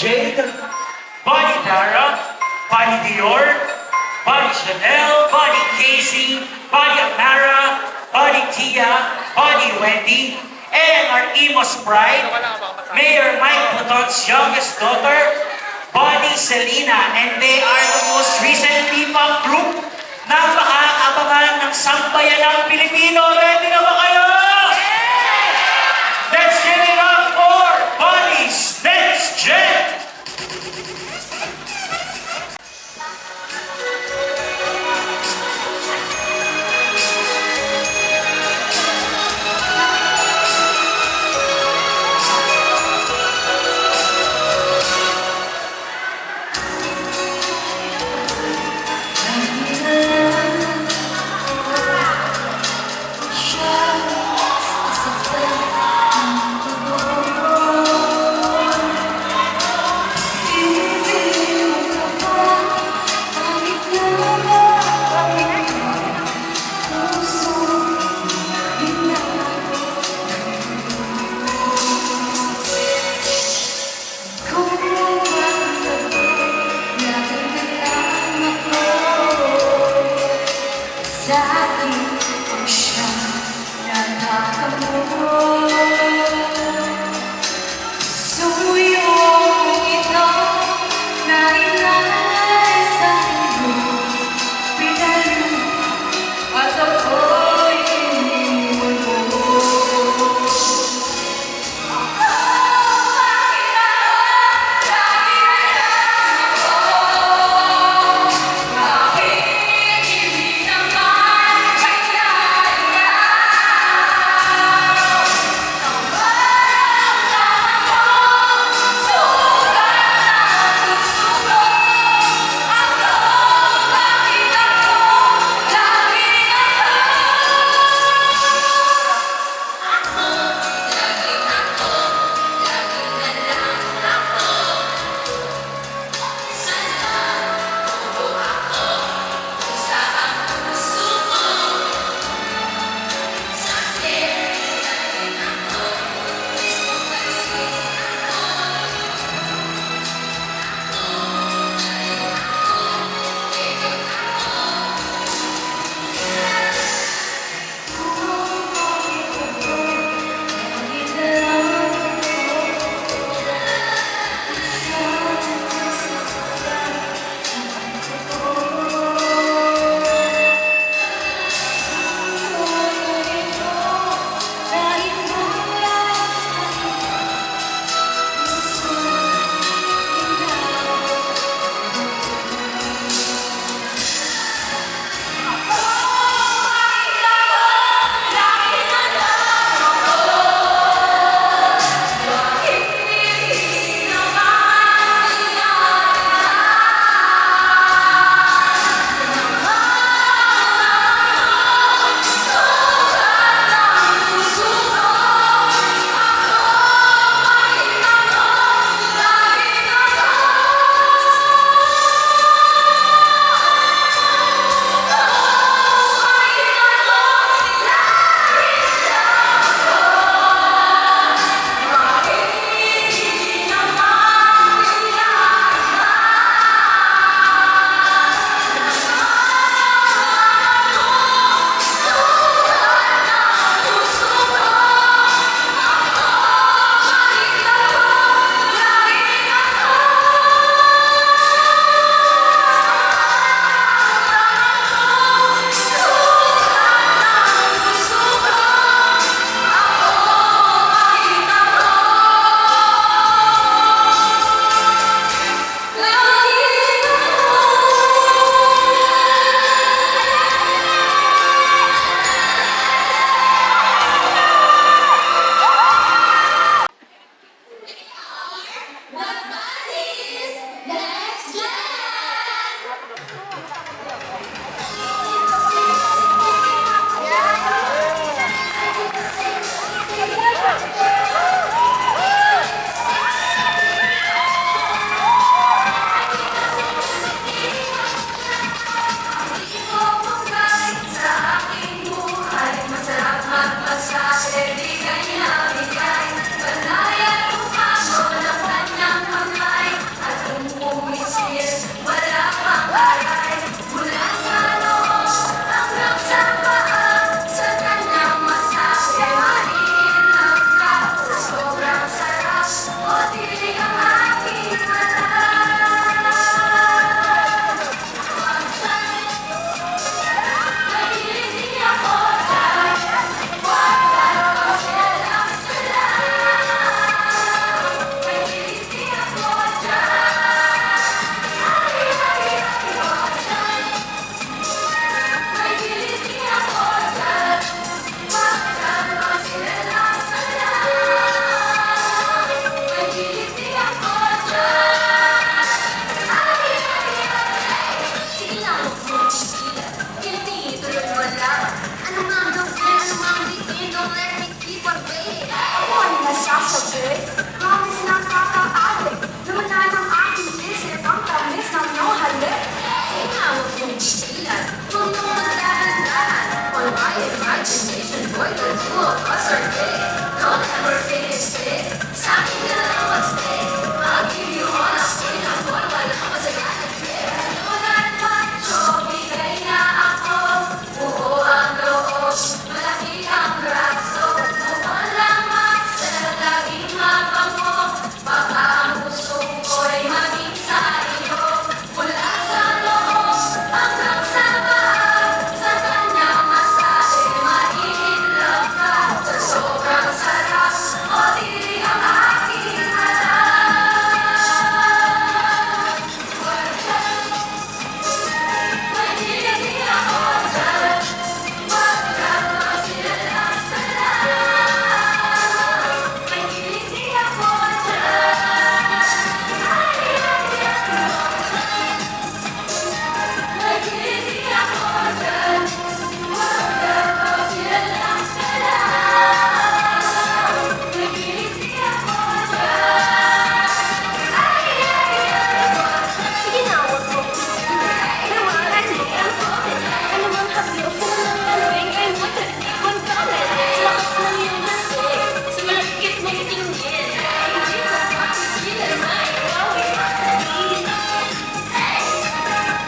Jade, Bonnie Dara, Bonnie Dior, Bonnie Chanel, Bonnie Casey, Bonnie Amara, Bonnie Tia, Bonnie Wendy, and our Emos Bride, Mayor Mike Platon's youngest daughter, Bonnie Selena, and they are the most recent P-pop group na makaabangan ng sambayanang Pilipino. Ready na ba kayo? Let's give it up for Bonnie's Next Gen! imagination, boy, the two of us are big. Don't ever finish it. Sa akin ka na lang mag-stay. I'll give you all I'm in. Ang boy, wala ka masaganan. Unan macho, bigay na ako. Buo ang loob, malaki ang braso. Walang magsel, laging mabango. Baka ang gusto ko'y maging sa iyo. Mula sa loob hanggang sa bahay. Sa kanyang masahe, mai-inlove ka. Sa sobrang sarap, o di ang aking alam. May hindi ako dyan. Wag kang magsilalas ka lang. May hindi ako dyan. May hindi ako dyan. Wag kang magsilalas ka lang. May hindi ako dyan. Sige na, huwag mo iingay. Nawalan mo ang COVID. Ano mang haplos mo ng galing ay mo talikon ka ulit. Sa lakas ng iyong lasing, sa malagkit mong tingin, ay hindi ko mapigilan na ikaw ay makalit.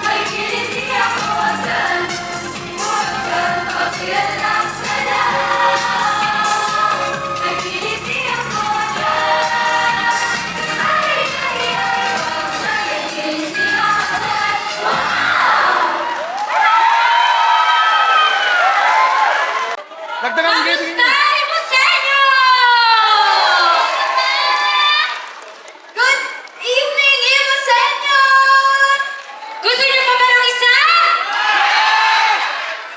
May hindi ako dyan. Huwag kang mag-relax ka lang. May hindi ako dyan. May hindi ako dyan. Dagdagan mo Kamusta, ganyan. Imusenyo? Good evening, Imusenyo! Gusto niyo pa ba ng isa?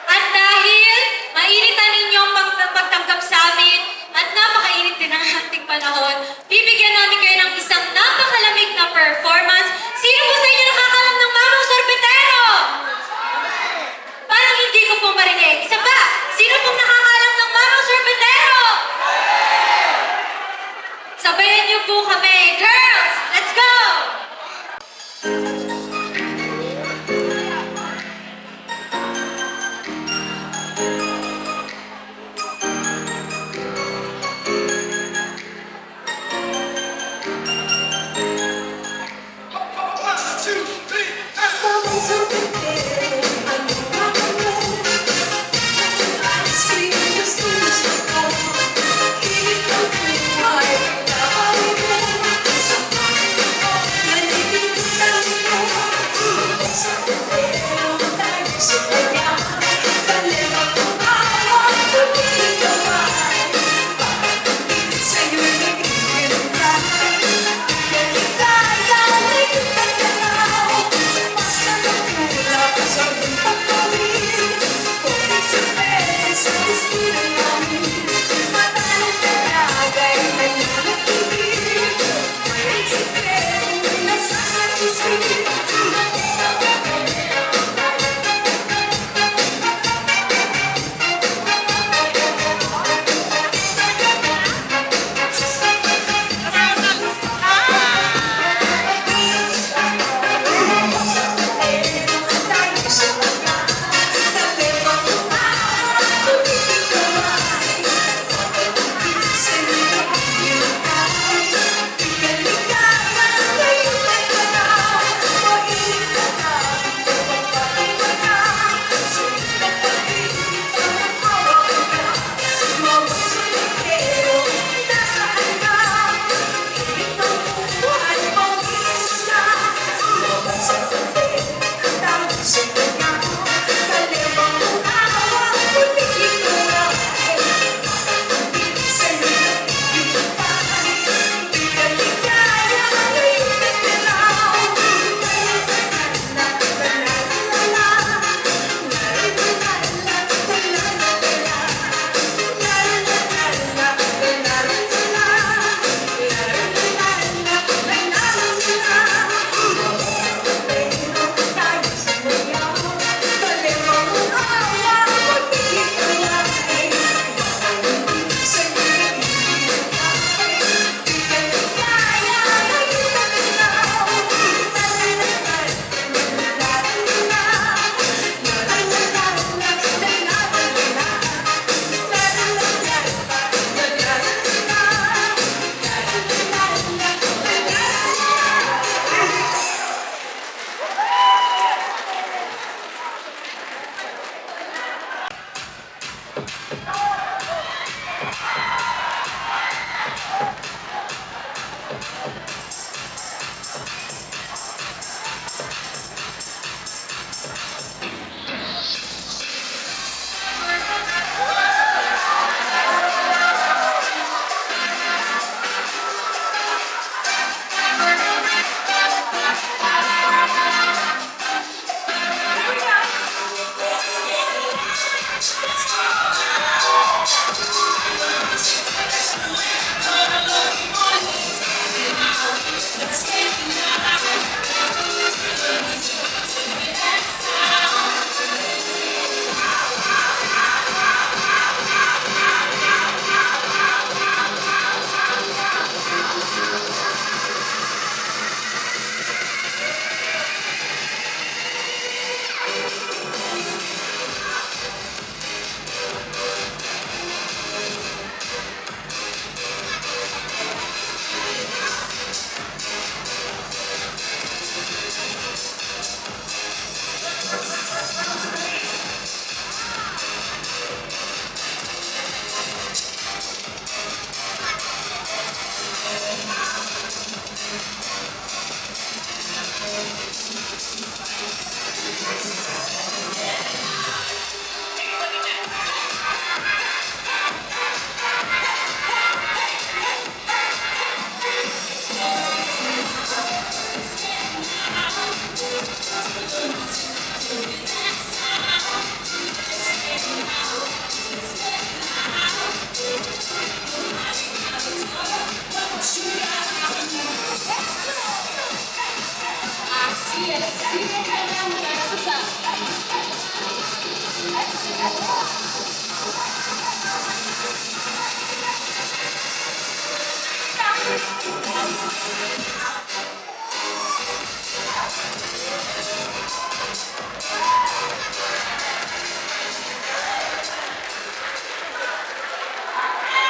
At dahil mainitan ninyong pagtanggap sa amin at napakainit din ang ating panahon, bibigyan namin kayo ng isang napakalamig na performance. Sino po sa inyo nakakalam ng Mamang Sorbetero? Parang hindi ko po marinig. Isa pa, sino pong nakakalam ng Mamang Sorbetero? Sabayan niyo po kami. Girls, let's go! Mamang Sorbetero, ano ba ako? Ice cream, gusto ko. Hilig ng buhay, pinapawin mo.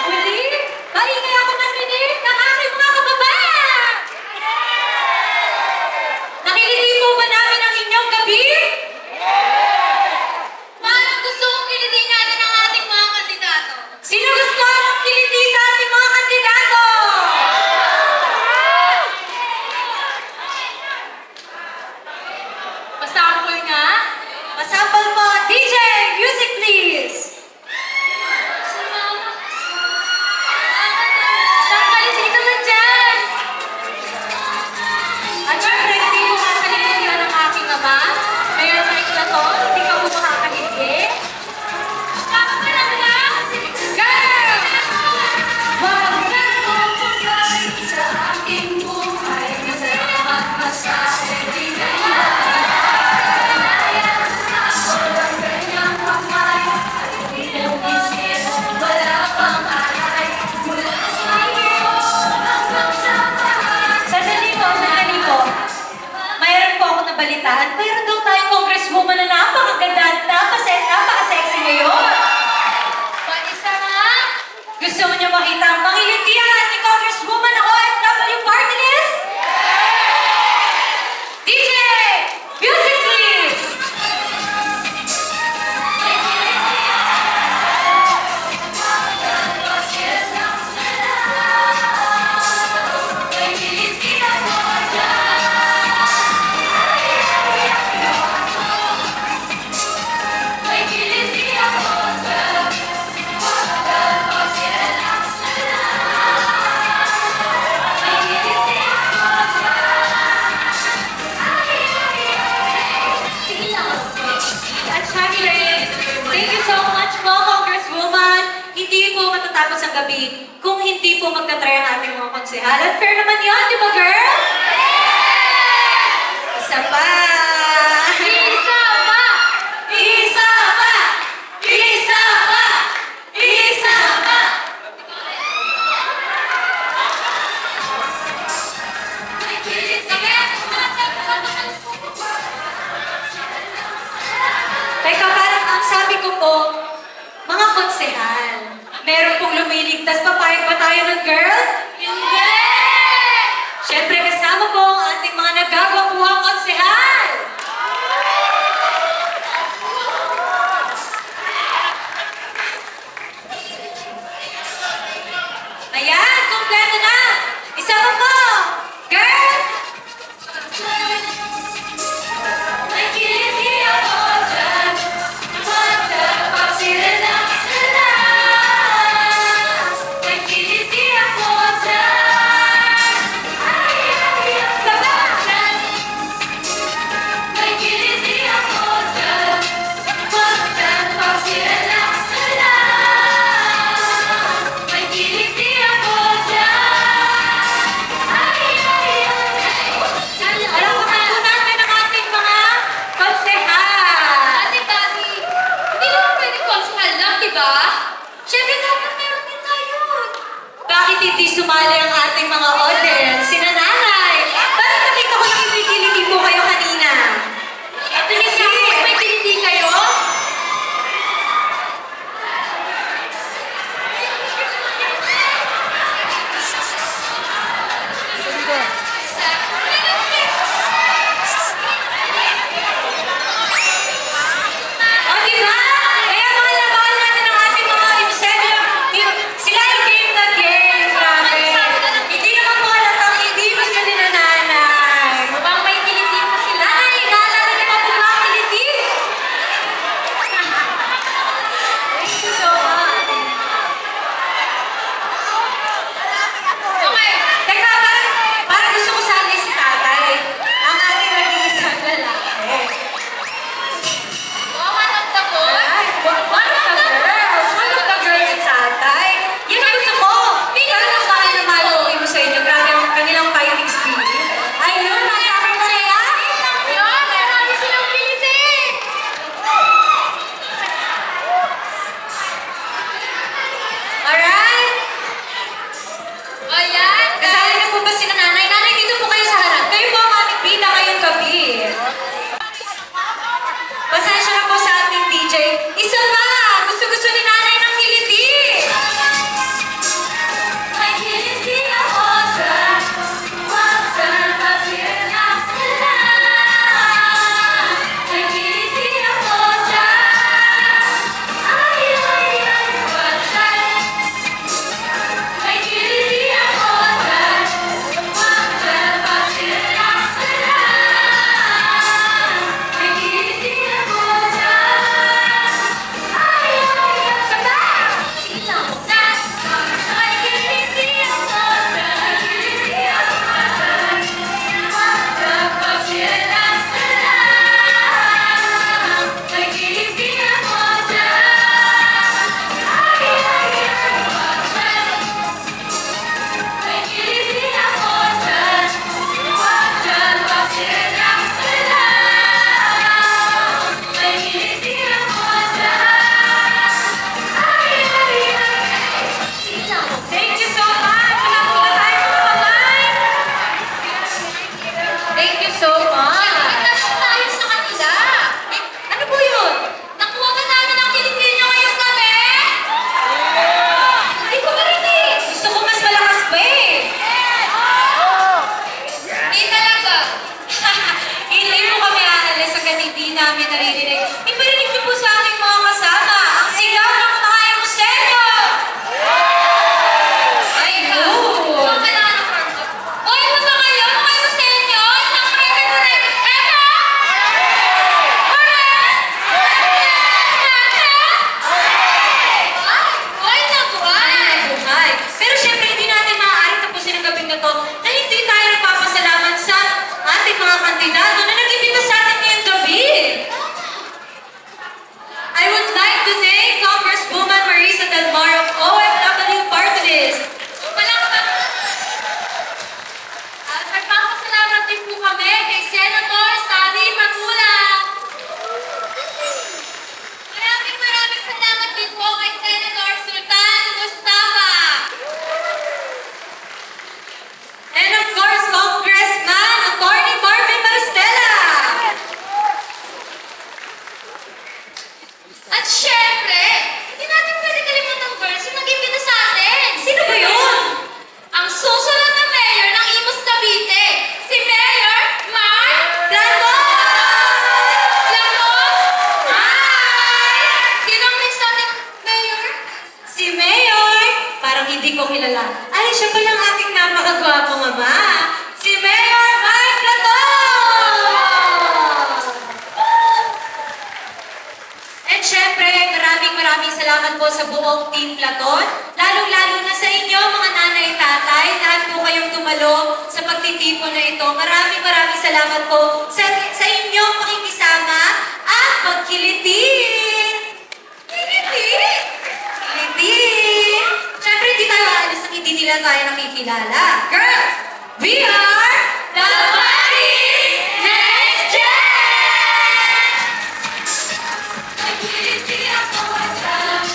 Muli, maingay ako narinig ng aking mga kababayan! Nakiliti po ba namin ang inyong gabi? Parang gusto kong kiliti natin ang ating mga kandidato. Sino gusto ang kiliti sa ating mga kandidato? Pasample nga? Pasample po, DJ, music please! Sangkaliti naman dyan! At syempre, hindi mo makakalitihan ng aking ama. Mayor Mike na to, hindi ka mo makakaliti. Kaka ka lang na! Girl! Wagyan mo pagay sa aking buhay. Masarap at masahe, di na yan. Ako lang ganyang kamay. At hindi mo isip, wala pang alay. Mula sa iyo hanggang sa taas. Sandali po. Mayroon po ako nabalitaan. Mayroon daw tayong congresswoman na napakaganda at napaka-sexy ngayon. Isa nga? Gusto mo niyo makita ang pangiliti ang ating congresswoman na OFW party list? DJ! Music please! At syempre, thank you so much po, Congresswoman. Hindi po matatapos ang gabi kung hindi po magtatry ang ating mga konsehal. At fair naman yun, di ba, girls? Isa pa! Isa pa! Isa pa! Isa pa! Isa pa! Teka, parang ang sabi ko po, mga konsehal, meron pong lumiligtas, papayag ba tayo ng girl? Hindi! Siyempre kasama po ang ating mga nagagwapuhang konsehal! Ayan, kompleto na! Isa pa po! Girls! May kiliti ako dyan. Magpapag-relax na lang. May kiliti ako dyan. Sabahan. May kiliti ako dyan. Magpapag-relax na lang. May kiliti ako dyan. Alam ko na po natin ang ating mga konsehal. Ate Daddy, hindi naman pwede konsehal lang, di ba? Siyempre dapat meron din tayo. Bakit hindi sumali ang ating mga audience? Sina nanay. Bakit nakita ko lang may kiliti po kayo kanina? Ito ni Sir, may kiliti kayo? O, di ba? Kaya mahal na mahal natin ang ating mga insenyo. Sila yung game na game. Grabe. Hindi naman po halatang hindi Si Mayor! Parang hindi ko kilala. Ay, siya pa lang ating napakagwapong ama. Si Mayor Mike Platon! And syempre, maraming salamat po sa buong Team Platon. Lalong-lalo na sa inyo, mga nanay, tatay, lahat po kayong tumalo sa pagtitipon na ito. Maraming salamat po sa inyong pakikisama at pagkilitin. Kilitin! Kilitin! Syempre, hindi tayo aalis nang hindi nila tayo nakikilala. Girls, we are the Bunnies Next Gen!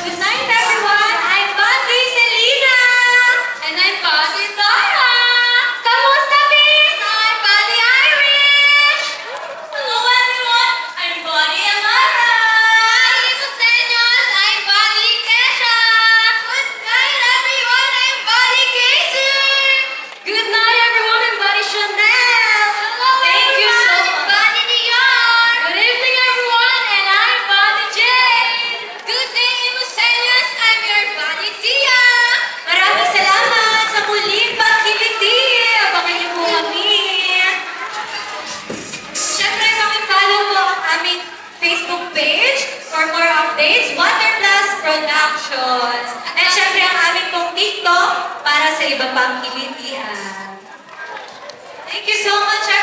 Good night, everyone. I'm Bunny Selena. And I'm Bunny Dara. Kamusta, Bis? I'm Bunny Irish. Hello, everyone. I'm Bunny Amara. Hi, Senyos. I'm Bunny Kesha. Good night, everyone. I'm Bunny Casey. Good night, everyone. I'm Bunny Chanel. Hello, thank you so much. Bunny Dion. Good evening, everyone. And I'm Bunny Jane. Good day, Senyos. I'm your Bunny Tia. Maraming salamat sa muling pagkiliti. Abangan niyo po kami. Siyempre, pakipollow po ang aming Facebook page for more updates, Water Plus Productions. At siyempre, ang aming pong TikTok para sa iba pang kilitian. Thank you so much, everyone.